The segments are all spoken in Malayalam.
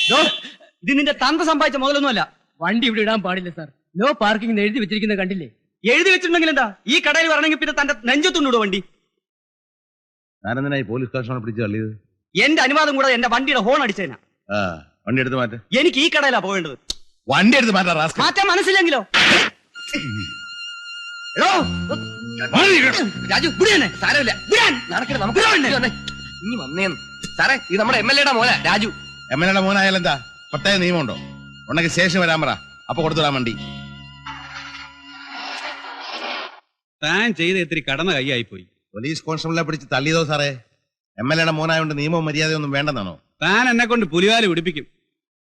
ഇത് നിന്റെ തന്ത സമ്പാദിച്ച മുതലൊന്നുമല്ല. വണ്ടി ഇവിടെ ഇടാൻ പാടില്ല സാർ. നോ പാർക്കിംഗ് എഴുതി വെച്ചിരിക്കുന്നത് കണ്ടില്ലേ? എഴുതി വെച്ചിട്ടുണ്ടെങ്കിൽ എന്താ? ഈ കടയിൽ വരണമെങ്കിൽ പിന്നെ തന്റെ നെഞ്ചത്തുണ്ടോ വണ്ടി? ഞാനെന്തിനായി പോലീസ് സ്റ്റേഷനെ പിടിച്ച് തള്ളിയത്? എന്റെ അനുവാദം കൂടെ എന്റെ വണ്ടിയുടെ ഹോൺ അടിച്ചേനാ. വണ്ടി എടുത്ത് മാറ്റ. എനിക്ക് ഈ കടയിലാ പോകേണ്ടത്. വണ്ടി എടുത്ത് മാറ്റാൻ മാറ്റാൻ മനസ്സിലെങ്കിലോ? രാജു സാരമില്ല, ഇനി വന്നേന്ന് സാറേ. ഇത് നമ്മുടെ MLA മോന രാജു. MLA മോനായാലും എന്താ പ്രത്യേക നിയമമുണ്ടോ? ഉണ്ടെങ്കിൽ സ്റ്റേഷൻ വരാൻ പറ, അപ്പൊ കൊടുത്തുടാൻ വണ്ടി. താൻ ചെയ്ത് ഇത്തിരി കടന്ന കൈയായി പോയി. പോലീസ് കോൺസ്റ്റബിളിനെ പിടിച്ച് തള്ളിയതോ സാറേ? MLA മോനായോണ്ട് നിയമവും മര്യാദയൊന്നും വേണ്ടെന്നാണോ? താൻ എന്നെ കൊണ്ട് പുലിവാല് പിടിപ്പിക്കും.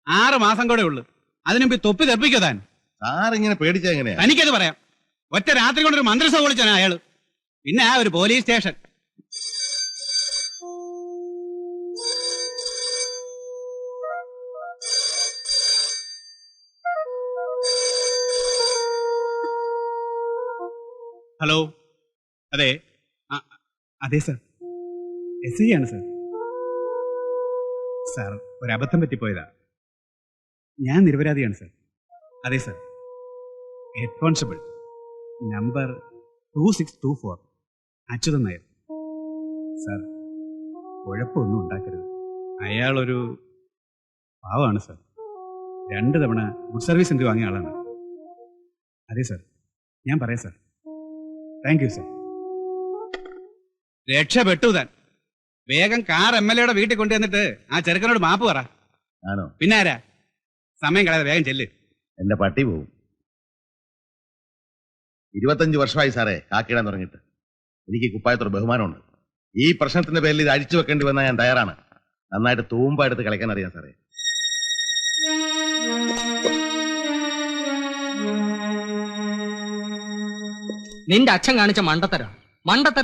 6 മാസം കൂടെ ഉള്ളു. അതിനുമ്പ് തൊപ്പി തെപ്പിക്കോ താൻ. സാർ ഇങ്ങനെ പേടിച്ച എങ്ങനെയാ? എനിക്കത് പറയാം. ഒറ്റ രാത്രി കൊണ്ടൊരു മന്ത്രിസഭ വിളിച്ചാണ് അയാള്. പിന്നെ ഒരു പോലീസ് സ്റ്റേഷൻ. ഹലോ, അതെ അതെ സാർ, SI ആണ് സാർ. സാർ, ഒരബദ്ധം പറ്റിപ്പോയതാ. ഞാൻ നിരപരാധിയാണ് സാർ. അതെ sir, head constable number 2624 Achuthan Nair. Sir, കുഴപ്പമൊന്നും ഉണ്ടാക്കരുത്. അയാളൊരു പാവമാണ് സാർ. 2 തവണ ഗുഡ് സർവീസ് സെന്റർ വാങ്ങിയ ആളാണ്. അതെ സാർ, ഞാൻ പറയാം സാർ. Thank you sir. രക്ഷപ്പെട്ടു താൻ. വേഗം കാർ MLA വീട്ടിൽ കൊണ്ടുവന്നിട്ട് ആ ചെറുക്കനോട് മാപ്പ് പറ. ആണോ? പിന്നെ ആരാ? സമയം കളയാതെ വേഗം ചെല്ല്. എന്റെ പട്ടി പോവും. 25 വർഷമായി സാറേ കാക്കിടാൻ തുടങ്ങിയിട്ട്. എനിക്ക് കുപ്പായത്തോട് ബഹുമാനമുണ്ട്. ഈ പ്രശ്നത്തിന്റെ പേരിൽ ഇത് അഴിച്ചു വെക്കേണ്ടി വന്നാൽ ഞാൻ തയ്യാറാണ്. നന്നായിട്ട് തൂമ്പ എടുത്ത് കളിക്കാൻ അറിയാം സാറേ. നിന്റെ അച്ഛൻ കാണിച്ച മണ്ടത്തരം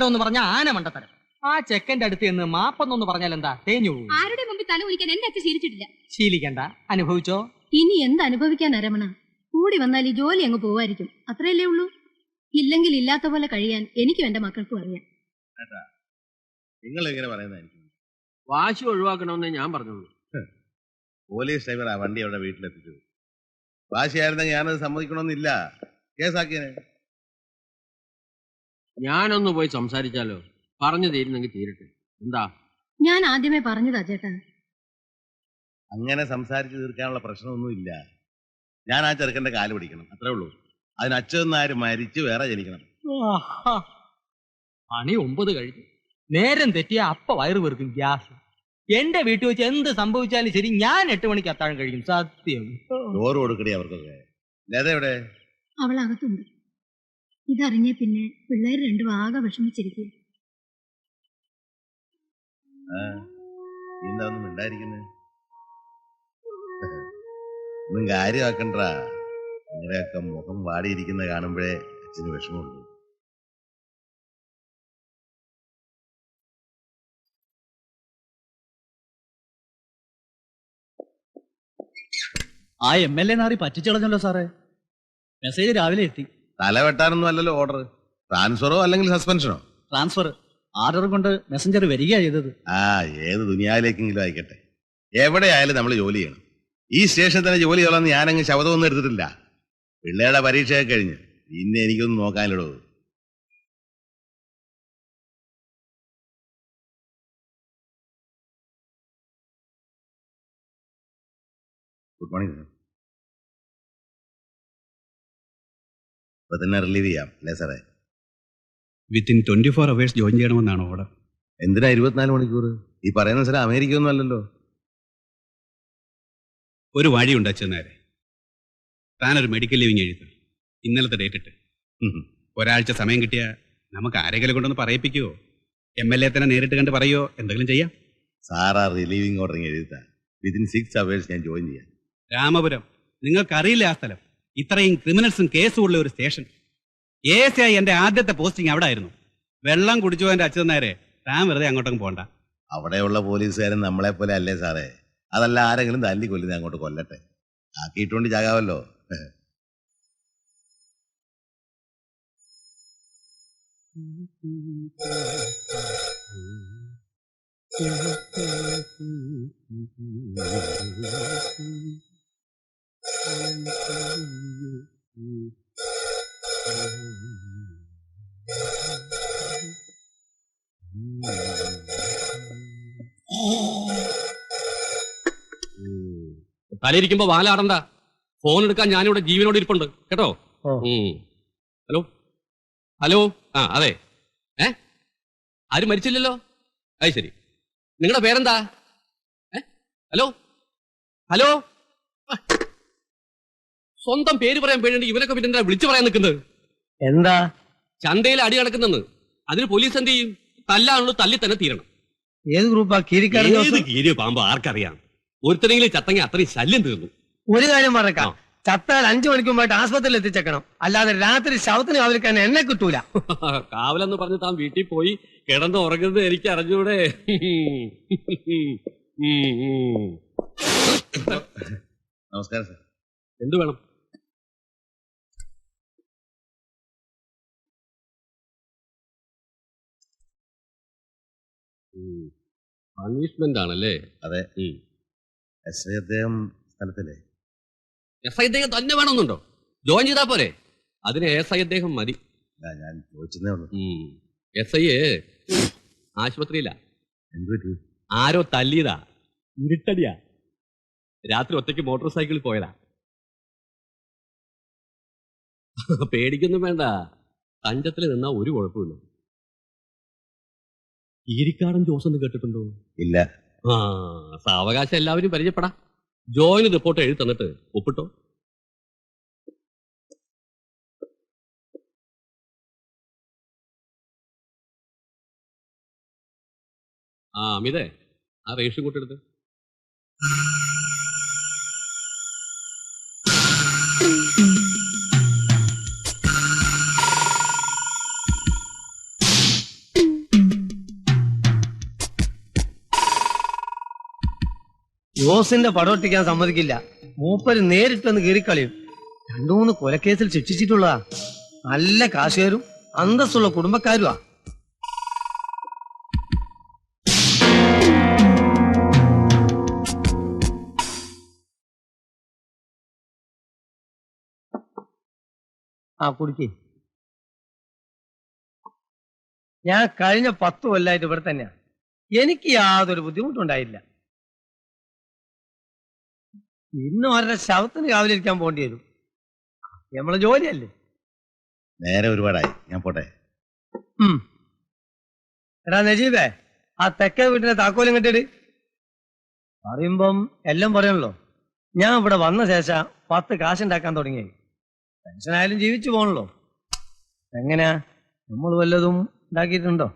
എന്ന് പറഞ്ഞാൽ ആന മണ്ടത്തരം. ആ ചെക്കന്റെ അടുത്ത് നിന്ന് മാപ്പൊന്നു പറഞ്ഞാൽ എന്താ? തേഞ്ഞു പോകും. ആരുടെ മുമ്പിൽ തല കുനിക്കാൻ എന്റെ അച്ഛൻ ശീലിച്ചിട്ടില്ല. ശീലിക്കണ്ട, അനുഭവിച്ചോ. ഇനി എന്ത് അനുഭവിക്കാൻ രമണ? കൂടി വന്നാൽ ഈ ജോലി അങ്ങ് പോവായിരിക്കും. അത്രയല്ലേ ഉള്ളൂ. ഇല്ലെങ്കിൽ ഇല്ലാത്ത പോലെ കഴിയാൻ എനിക്കും എന്റെ മക്കൾക്കും അറിയാം. നിങ്ങൾ ഇങ്ങനെ പറയുന്നതായിരിക്കും. വാശി ഒഴിവാക്കണമെന്ന് ഞാൻ പറഞ്ഞോളൂ. പോലീസ് ഡ്രൈവർ ആ വണ്ടി അവിടെ വീട്ടിലെത്തിച്ചു. വാശിയായിരുന്നെങ്കിൽ ഞാനത് സമ്മതിക്കണമെന്നില്ല. കേസാക്കിയനെ. ഞാനൊന്ന് പോയി സംസാരിച്ചാലോ? പറഞ്ഞു തീരുന്നെങ്കിൽ തീരട്ടെ. എന്താ? ഞാൻ ആദ്യമേ പറഞ്ഞതാ ചേട്ടാ. അങ്ങനെ സംസാരിച്ച് തീർക്കാനുള്ള പ്രശ്നമൊന്നുമില്ല. ഞാൻ ആ ചെറുക്കന്റെ കാല് പിടിക്കണം, അത്രേ ഉള്ളൂ. അതിന് അച്ഛൻ നായർ മരിച്ച് വേറെ ജനിക്കണം. പണി 9 കഴിഞ്ഞു. നേരം തെറ്റിയ അപ്പ വയറ് വെറുക്കും ഗ്യാസ്. എന്റെ വീട്ടിൽ വെച്ച് എന്ത് സംഭവിച്ചാലും ശരി, ഞാൻ 8 മണിക്ക് അത്താഴം കഴിക്കും. സത്യം. ചോറ് കൊടുക്കണേ അവർക്കൊക്കെ. ലത എവിടെ? അവൾ അകത്തുണ്ട്. ഇതറിഞ്ഞ പിന്നെ പിള്ളേർ 2 ആകെ വിഷമിച്ചിരിക്കുക. എന്താ ഒന്നും ഉണ്ടായിരിക്കുന്നത്? ഒന്നും കാര്യമാക്കണ്ട. നിങ്ങളെയൊക്കെ മുഖം വാടിയിരിക്കുന്ന കാണുമ്പോഴേ അച്ഛന് വിഷമമുള്ളൂ. ആ MLA നാറി പറ്റിച്ചളഞ്ഞല്ലോ സാറേ. മെസ്സേജ് രാവിലെ എത്തി. തല വെട്ടാനൊന്നും അല്ലല്ലോ ഓർഡർ. ട്രാൻസ്ഫറോ അല്ലെങ്കിൽ സസ്പെൻഷനോ? ട്രാൻസ്ഫർ. ആർഡർ കൊണ്ട് മെസ്സഞ്ചർ വരികയാ ചെയ്തത്. ഏത് ദുനിയാവിലേക്കെങ്കിലും ആയിക്കട്ടെ. എവിടെയായാലും നമ്മൾ ജോലി ചെയ്യണം. ഈ സ്റ്റേഷനിൽ തന്നെ ജോലി ചെയ്യണമെന്ന് ഞാനങ്ങ് ശബ്ദമൊന്നും എടുത്തിട്ടില്ല. പിള്ളേരുടെ പരീക്ഷയൊക്കെ കഴിഞ്ഞ് പിന്നെ എനിക്കൊന്നും നോക്കാനില്ലടോ. Good morning sir. ഇപ്പൊ തന്നെ റിലീവ് ചെയ്യാം അല്ലേ സാറേ? വിത്തിൻ 24 hours ജോയിൻ ചെയ്യണമെന്നാണ് ഓർഡർ. എന്തിനാ 24 മണിക്കൂർ? ഈ പറയുന്ന സാറേ അമേരിക്ക ഒന്നും അല്ലല്ലോ. ഒരു വഴിയുണ്ട് അച്ഛനാരെ. താനൊരു മെഡിക്കൽ ലീവിങ് എഴുതുക. ഇന്നലത്തെ ഡേറ്റ് ഇട്ട് ഒരാഴ്ച സമയം കിട്ടിയ നമുക്ക് ആരെങ്കിലും കൊണ്ടൊന്ന് പറയിപ്പിക്കുവോ? MLA തന്നെ നേരിട്ട് കണ്ട് പറയോ? എന്തെങ്കിലും ചെയ്യാം. സാറാ റിലീവിങ് ഓർഡർ എഴുതാ. വിത്തിൻ 6 hours ഞാൻ ജോയിൻ ചെയ്യാം. രാമപുരം, നിങ്ങൾക്കറിയില്ല ആ സ്ഥലം. ഇത്രയും ക്രിമിനൽസും കേസും ഉള്ള ഒരു സ്റ്റേഷൻ. ASI എന്റെ ആദ്യത്തെ പോസ്റ്റിംഗ് അവിടെ ആയിരുന്നു. വെള്ളം കുടിച്ചു എന്റെ അച്ഛൻ നേരെ. താൻ വെറുതെ അങ്ങോട്ടൊന്നും പോണ്ട. അവിടെയുള്ള പോലീസുകാരൻ നമ്മളെ പോലെ അല്ലേ സാറേ? അതല്ല ആരെങ്കിലും തല്ലി കൊല്ലുന്ന അങ്ങോട്ട് കൊല്ലട്ടെ. ആക്കിയിട്ടുകൊണ്ട് ചാകാവല്ലോ. തലയിരിക്കുമ്പോ വാലാടണ്ട. ഫോൺ എടുക്കാൻ ഞാനിവിടെ ജീവനോട് ഇരിപ്പുണ്ട് കേട്ടോ. ഹലോ ഹലോ, ആ അതെ. ആരും മരിച്ചില്ലല്ലോ? അത് ശരി. നിങ്ങളുടെ പേരെന്താ? ഹലോ ഹലോ, സ്വന്തം പേര് പറയാൻ പേടിയുണ്ട്. ഇവനൊക്കെ പിന്നെ എന്താ വിളിച്ചു പറയാൻ നിൽക്കുന്നത്? എന്താ? ചന്തയിൽ അടി നടക്കുന്നെന്ന്. അതിന് പോലീസ് എന്ത് ചെയ്യും? തല്ലാണല്ലോ, തല്ലി തന്നെ തീരണം. ഏത് ഗ്രൂപ്പാ? കീരിയോ പാമ്പോ ആർക്കറിയാം. ഒരുത്തരെങ്കിലും ചത്തങ്ങി അത്രയും ശല്യം തീർന്നു. ഒരു കാര്യം പറഞ്ഞേക്കാം, ചത്താൽ 5 മണിക്ക് മുമ്പായിട്ട് ആസ്പത്രിയിൽ എത്തിച്ചേക്കണം. അല്ലാതെ രാത്രി ശവത്തിന് കാവലിക്കാൻ എന്നെ കിട്ടൂല. കാവലെന്ന് പറഞ്ഞ് താൻ വീട്ടിൽ പോയി കിടന്ന് ഉറങ്ങുന്നത് എനിക്ക് അറിഞ്ഞൂടെ? നമസ്കാരം സാർ. എന്ത് വേണം? പണിഷ്മെന്റ് ആണല്ലേ? അതെ. എസ് ഐ അദ്ദേഹം സ്ഥലത്തില്ലേ? എസ് ഐ അദ്ദേഹം തന്നെ വേണമെന്നുണ്ടോ? ജോയിൻ ചെയ്താ പോരെ? അതിന് എസ് ഐ അദ്ദേഹം മതി. ഞാൻ ചോദിച്ചതേ ഉള്ളൂ. എസ് ഐ ആശുപത്രിയിലാ. എന്ത് പറ്റി? ആരോ തല്ലിയതാ. ഇരുട്ടടിയാ. രാത്രി ഒറ്റയ്ക്ക് മോട്ടോർ സൈക്കിളിൽ പോയതാ. പേടിക്കൊന്നും വേണ്ട. തഞ്ചത്തിൽ നിന്നാ ഒരു കുഴപ്പമില്ല. ഈരിക്കാടൻ ജോസെന്ന് കേട്ടിട്ടുണ്ടോ? ഇല്ല. സാവകാശം എല്ലാവരും പരിചയപ്പെടാം. ജോയിന് റിപ്പോർട്ട് എഴുതി തന്നിട്ട് ഒപ്പിട്ടോ. അമിതേ, ആ റേഷൻ കൂട്ടെടുത്ത്. ജോസിന്റെ പടമൊട്ടിക്കാൻ സമ്മതിക്കില്ല. മൂപ്പര് നേരിട്ടൊന്ന് കീറിക്കളിയും. 2-3 കൊലക്കേസിൽ ശിക്ഷിച്ചിട്ടുള്ളതാ. നല്ല കാശുകാരും അന്തസ്സുള്ള കുടുംബക്കാരുമാ. കുടിക്കേ. ഞാൻ കഴിഞ്ഞ 10 കൊല്ലമായിട്ട് ഇവിടെ തന്നെയാ. എനിക്ക് യാതൊരു ബുദ്ധിമുട്ടുണ്ടായില്ല. ഇന്ന് അവരുടെ ശവത്തിന് രാവിലെ ഇരിക്കാൻ പോകേണ്ടി വരും. നമ്മളെ ജോലിയല്ലേ. നേരെ ഒരുപാടായി, ഞാൻ പോട്ടെ. എടാ നജീബേ, ആ തെക്കേ വീട്ടിലെ താക്കോലും കെട്ടിട്. പറയുമ്പം എല്ലാം പറയണല്ലോ. ഞാൻ ഇവിടെ വന്ന ശേഷം 10 കാശുണ്ടാക്കാൻ തുടങ്ങിയായി. പെൻഷനായാലും ജീവിച്ചു പോകണല്ലോ. എങ്ങനെയാ, നമ്മൾ വല്ലതും ഉണ്ടാക്കിയിട്ടുണ്ടോ?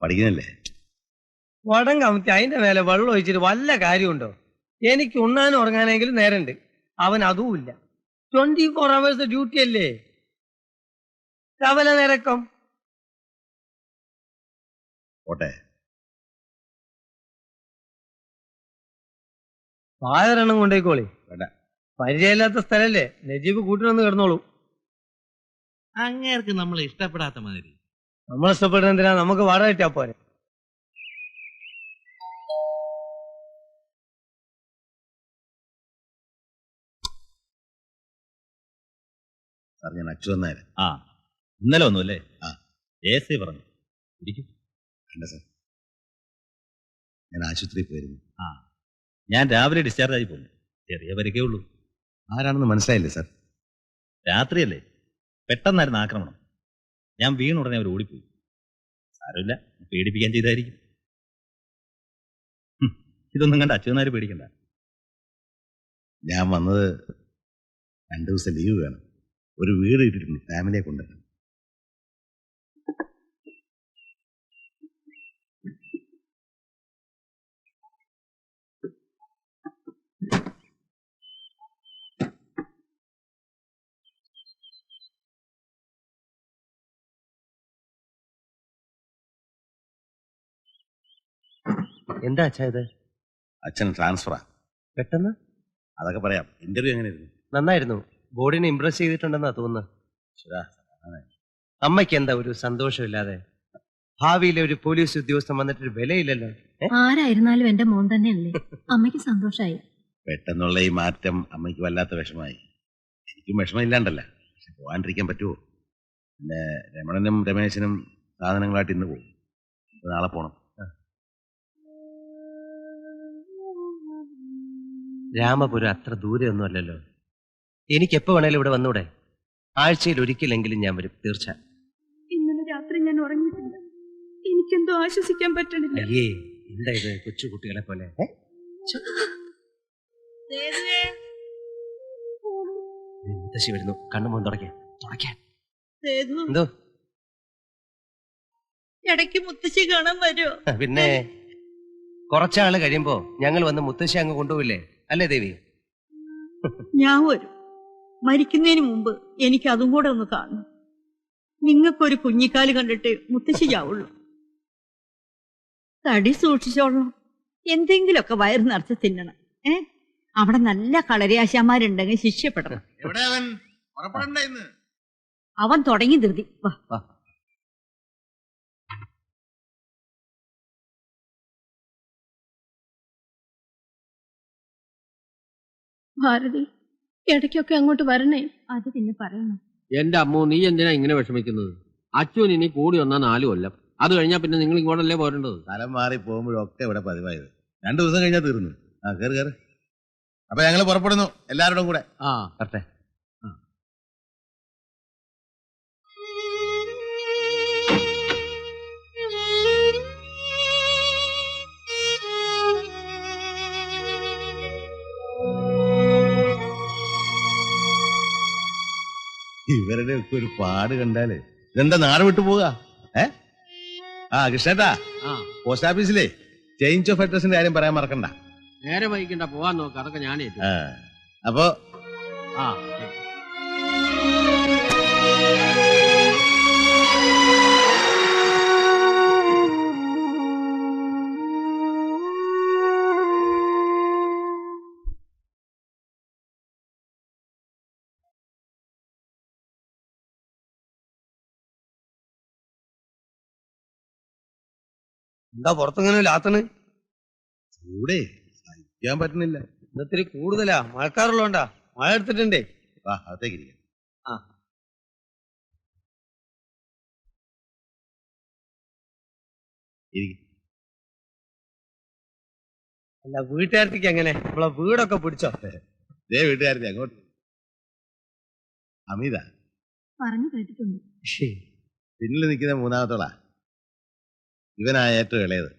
പഠിക്കുന്നില്ലേ? വടം കമത്തി അതിന്റെ മേലെ വെള്ളം ഒഴിച്ചിട്ട് വല്ല കാര്യമുണ്ടോ? എനിക്ക് ഉണ്ണാനും ഉറങ്ങാനെങ്കിലും നേരമുണ്ട്. അവൻ അതുമില്ല. 24 hours ഡ്യൂട്ടി അല്ലേ. കവല നിരക്കം. പോട്ടെ. പായറെണ്ണം കൊണ്ടേക്കോളി. വേണ്ട. പരിചയമില്ലാത്ത സ്ഥലല്ലേ. നജീബ് കൂട്ടിനൊന്ന് കിടന്നോളൂ. അങ്ങേർക്ക് നമ്മൾ ഇഷ്ടപ്പെടാത്ത മാതിരി. നമ്മൾ ഇഷ്ടപ്പെടുന്ന എന്തിനാ? നമുക്ക് വാടക കിട്ടാ പോരെ. സാർ, ഞാൻ അച്ചു വന്നേരെ. ഇന്നലെ വന്നു അല്ലേ? AC പറഞ്ഞു. ഇരിക്കും. വേണ്ട സാർ, ഞാൻ ആശുപത്രിയിൽ പോയിരുന്നു. ഞാൻ രാവിലെ ഡിസ്ചാർജ് ആയി പോന്നു. ചെറിയ പരിക്കേ ഉള്ളൂ. ആരാണെന്ന് മനസ്സിലായില്ലേ സാർ? രാത്രിയല്ലേ, പെട്ടെന്നായിരുന്നു ആക്രമണം. ഞാൻ വീണുടനെ അവർ ഓടിപ്പോയി. സാരമില്ല, പേടിപ്പിക്കാൻ ചെയ്തായിരിക്കും. ഇതൊന്നും കണ്ട അച്യുതനാര് പേടിക്കണ്ട. ഞാൻ വന്നത് 2 ദിവസം ലീവ് വേണം. ഒരു വീട് ഇട്ടിട്ടുണ്ട്, ഫാമിലിയെ കൊണ്ടുവരണം. എന്താ അച്ഛാ ഇത്? അച്ഛൻ ട്രാൻസ്ഫറാ. പെട്ടെന്ന്? അതൊക്കെ പറയാം. ഇന്റർവ്യൂ എങ്ങനെയായിരുന്നു? നന്നായിരുന്നു. ബോർഡിനെ ഇംപ്രസ് ചെയ്തിട്ടുണ്ടെന്നാ തോന്നുന്നത്. ശരാ, അമ്മയ്ക്ക് എന്താ ഒരു സന്തോഷമില്ലാതെ? ഭാവിയിലെ ഒരു പോലീസ് ഉദ്യോഗസ്ഥൻ വന്നിട്ടൊരു വിലയില്ലല്ലോ. ആരായിരുന്നാലും എന്റെ മോൻ തന്നെയല്ലേ. അമ്മയ്ക്ക് സന്തോഷായി. പെട്ടെന്നുള്ള ഈ മാറ്റം അമ്മയ്ക്ക് വല്ലാത്ത വിഷമായി. എനിക്കും വിഷമമില്ലാണ്ടല്ല, പക്ഷെ പോകാണ്ടിരിക്കാൻ പറ്റുമോ? പിന്നെ രമണനും രമേശനും സാധനങ്ങളായിട്ട് ഇന്ന് പോകും, നാളെ പോണം. രാമപുരം അത്ര ദൂരെയൊന്നും അല്ലല്ലോ. എനിക്ക് എപ്പോ വേണേലും ഇവിടെ വന്നൂടെ? ആഴ്ചയിൽ ഒരിക്കലെങ്കിലും ഞാൻ വരും, തീർച്ച. ഇന്നലെ രാത്രി ഞാൻ ഉറങ്ങിയിട്ടില്ല. എനിക്കെന്തോ ആശ്വസിക്കാൻ പറ്റണില്ല. അയ്യേ, എന്താ ഇത് കൊച്ചു കുട്ടികളെ പോലെ? മുത്തശ്ശി വരുന്നു, കണ്ണുമോൻ തുടയ്ക്കാൻ. എന്തോ ഇടയ്ക്ക് മുത്തശ്ശി കാണാൻ വരുമോ? പിന്നെ കുറച്ചാള് കഴിയുമ്പോ ഞങ്ങൾ വന്ന് മുത്തശ്ശി അങ്ങ് കൊണ്ടുപോയില്ലേ, അല്ലേ ദേവി? ഞാൻ വരും. മരിക്കുന്നതിന് മുമ്പ് എനിക്ക് അതും കൂടെ ഒന്ന് കാണണം. നിങ്ങൾക്കൊരു കുഞ്ഞിക്കാല് കണ്ടിട്ട് മുത്തശ്ശി ചാവുള്ളൂ. തടി സൂക്ഷിച്ചോളണം. എന്തെങ്കിലുമൊക്കെ വയറ് നിറച്ച് തിന്നണം. അവിടെ നല്ല കളരിയാശാന്മാരുണ്ടെങ്കിൽ ശിക്ഷപ്പെടണം. അവൻ തുടങ്ങി ധൃതി. വാ. ഭാരതി, ഇടയ്ക്കൊക്കെ അങ്ങോട്ട് വരണേ. അത് പിന്നെ പറയണം. എന്റെ അമ്മോ, നീ എന്തിനാ ഇങ്ങനെ വിഷമിക്കുന്നത്? അച്ഛൻ ഇനി കൂടി വന്നാ 4 കൊല്ലം. അത് കഴിഞ്ഞാ പിന്നെ നിങ്ങൾ ഇങ്ങോട്ടല്ലേ പോരേണ്ടത്? സ്ഥലം മാറി പോകുമ്പോഴൊക്കെ ഇവിടെ പതിവായത്. 2 ദിവസം കഴിഞ്ഞാൽ തീർന്നു. കയറി. അപ്പൊ ഞങ്ങൾ പുറപ്പെടുന്നു എല്ലാവരോടും കൂടെ. വരട്ടെ. ഇവരുടെ ഒക്കെ ഒരു പാട് കണ്ടാല് ഇതെന്താ നാട് വിട്ടു പോവുക? കൃഷ്ണേട്ടാ, പോസ്റ്റ് ഓഫീസിലെ ചേഞ്ച് ഓഫ് അഡ്രസിന്റെ കാര്യം പറയാൻ മറക്കണ്ട. നേരെ വൈകിണ്ട, പോവാൻ നോക്കാം. അതൊക്കെ ഞാനേ. അപ്പോ എന്താ പുറത്തിങ്ങനെ ലാത്തണ്? ചൂടേ സഹിക്കാൻ പറ്റുന്നില്ല. ഇന്നത്തിരി കൂടുതലാ. മഴക്കാറുള്ളോണ്ടാ. മഴ എടുത്തിട്ടുണ്ടേ. അകത്തേക്ക് ഇരിക്കാം. അല്ല, വീട്ടുകാരത്തേക്ക് എങ്ങനെ? നമ്മളെ വീടൊക്കെ പിടിച്ചോ? വീട്ടുകാരത്തെ അങ്ങോട്ട്. അമിത പറഞ്ഞു കേട്ടിട്ടുണ്ട്. പിന്നിൽ നിൽക്കുന്ന 3ാമത്തോളാ. ഇവനാ ഏറ്റവും ഇളയത്.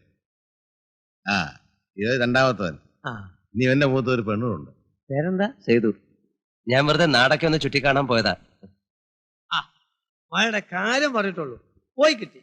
ഇത് 2ാമത്തവൻ. ഇനി ഇവന്റെ മൂത്ത ഒരു പെണ്ണുണ്ട്. പേരെന്താ? സേതു. ഞാൻ വെറുതെ നാടൊക്കെ ഒന്ന് ചുറ്റിക്കാണാൻ പോയതാ. മഴയുടെ കാര്യം പറഞ്ഞിട്ടുള്ളൂ, പോയി കിട്ടി.